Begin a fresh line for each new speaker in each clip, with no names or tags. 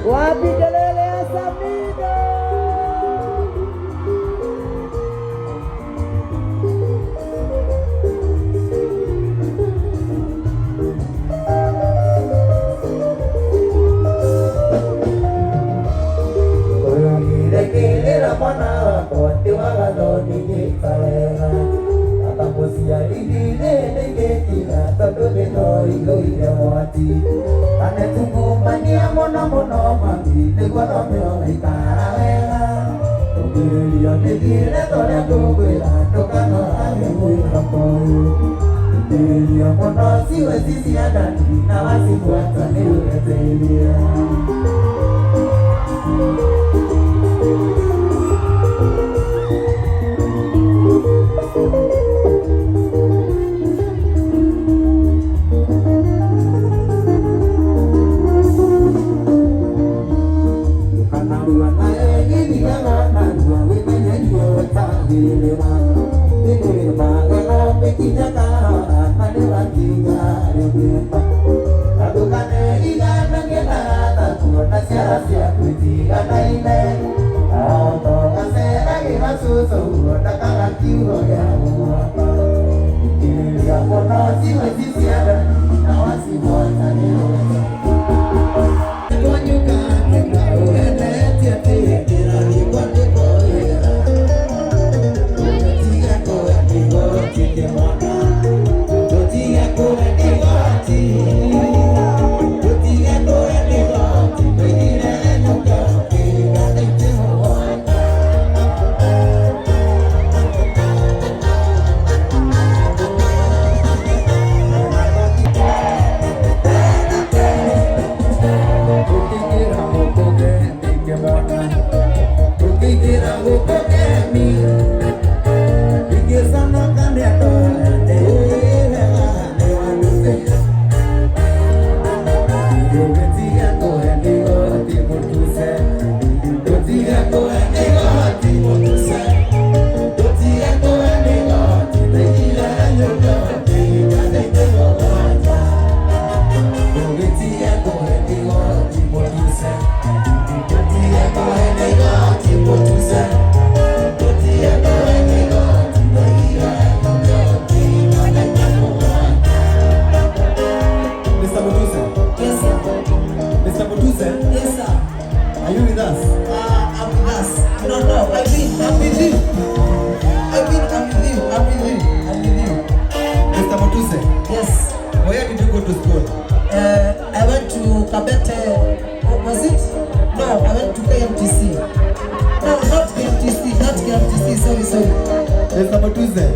Wapi kelele ya samidoh?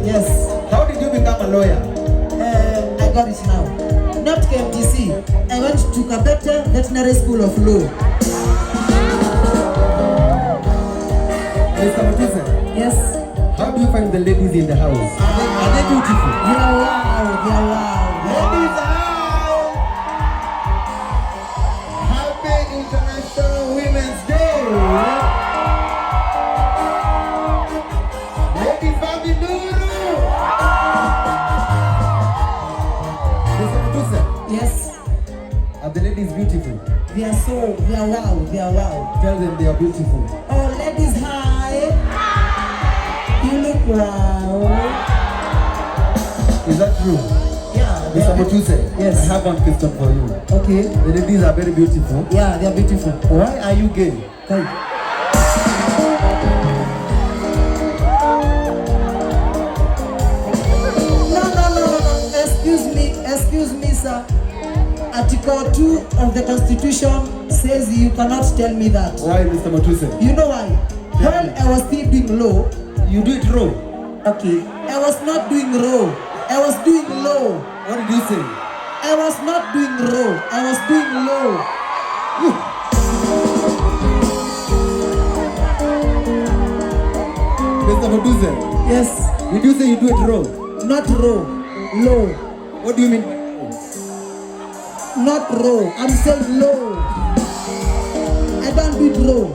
Yes. How did you become a lawyer?
I got it now. Not KMTC. I went to Kabete Veterinary School of Law.
Mr. Matuse?
Yes.
How do you find the ladies in the house? Are they beautiful?
They are wow. They are wow.
Ladies out! Happy International Women's Day! ladies beautiful?
They are wow.
Tell them they are beautiful.
Oh, ladies, hi. You look wow.
Is that true?
Yeah.
Mr. Mutuse,
Yes.
I have one question for you.
Okay.
The ladies are very beautiful.
Yeah, they are beautiful.
Why are you gay?
Hey. No. Excuse me, sir. Article 2 of the Constitution says you cannot tell me that.
Why, Mr. Mutuse?
You know why? When I was still doing law,
You do it wrong.
okay, I was not doing raw. I was doing low.
What did you say?
I was not doing raw. I was doing low.
Mr. Mutuse,
Yes,
did you say you do it wrong?
not raw, low.
What do you mean?
Not raw. I'm saying low. I don't do it raw.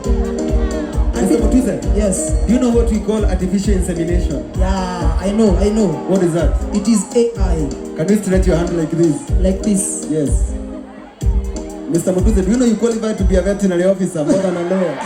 Mr. Mutuse,
Yes.
do you know what we call artificial insemination?
Yeah, I know.
What is that?
It is AI,
Can you stretch your hand like this?
like this.
Yes. Mr. Mutuse, do you know you qualify to be a veterinary officer more than a lawyer?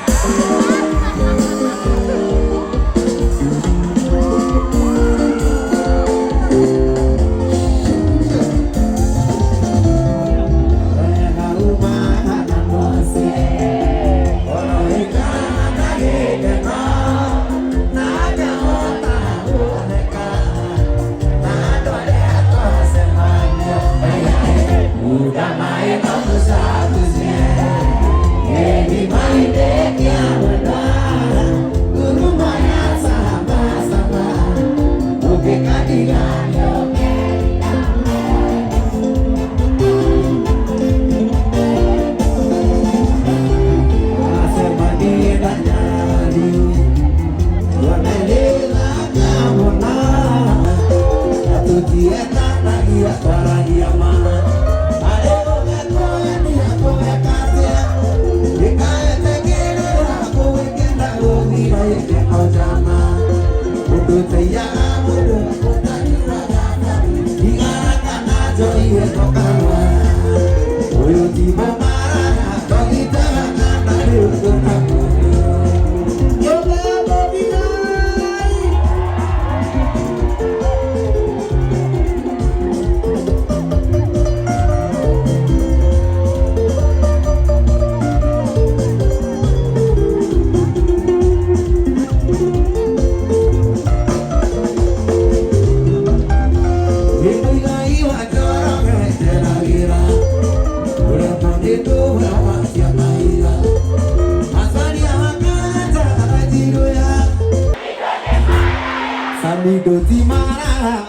Samidoh Timara.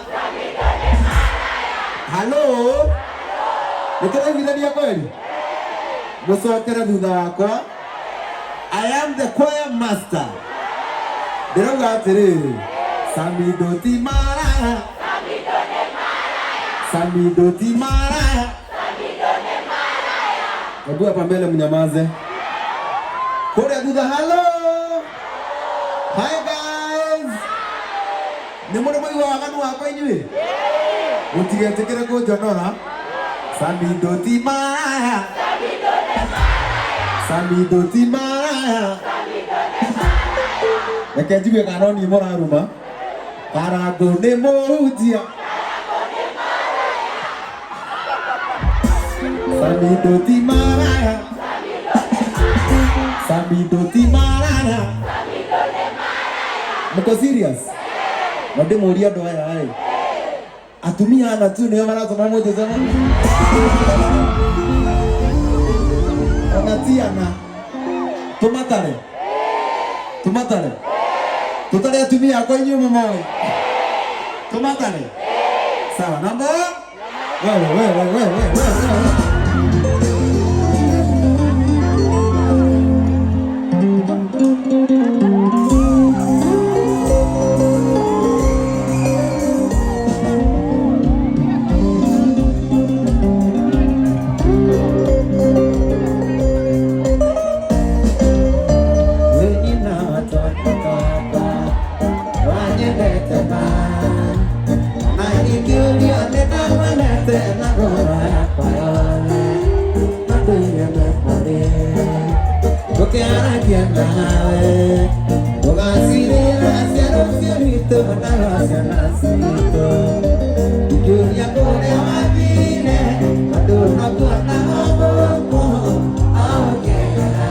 Hello? Nikira vidani ya kweli? Musokera thutha wakwa. I am the choir master. Ndirauga atiriri. Samidoh Timara. Samidoh Timara. Hebu hapa mbele mnyamaze. Kule thutha, hello. Hi guys. Ni mundu mwi waganu wakwa inyuĩ? Mũtigetĩkĩre kũnjonora. Samidoh Timara. Samidoh Timara. Reke njigue kana no niĩ mũraruma. Karangũ nĩ mũhunjia. Samidoh Timara. Samidoh Timara. Muko serious? Wande mũria andũ aya atumia ana tu nĩo maratũma mũndũ zama. Onatiana. Tumatare. Tutare atumia akwa inyuĩ mũmoĩ. Tumatare. Sawa, namba? Wewe. Nagasa nasito Dunia kone wabine Aduna kuana aboko Awakekana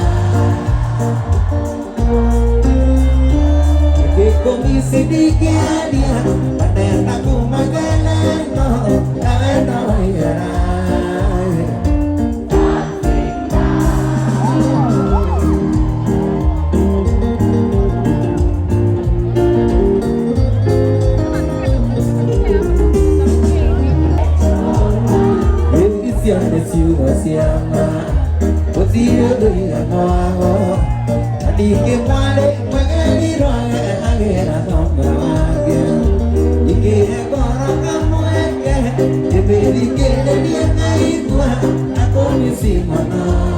Kiko misidikiania Panena kumagaleno Kaweno yara Siama, Ozio doya moago, adike male magani roe agera tomba wage, ike gora kamoeke, ebe dike dia kaitwa, ako ni simana.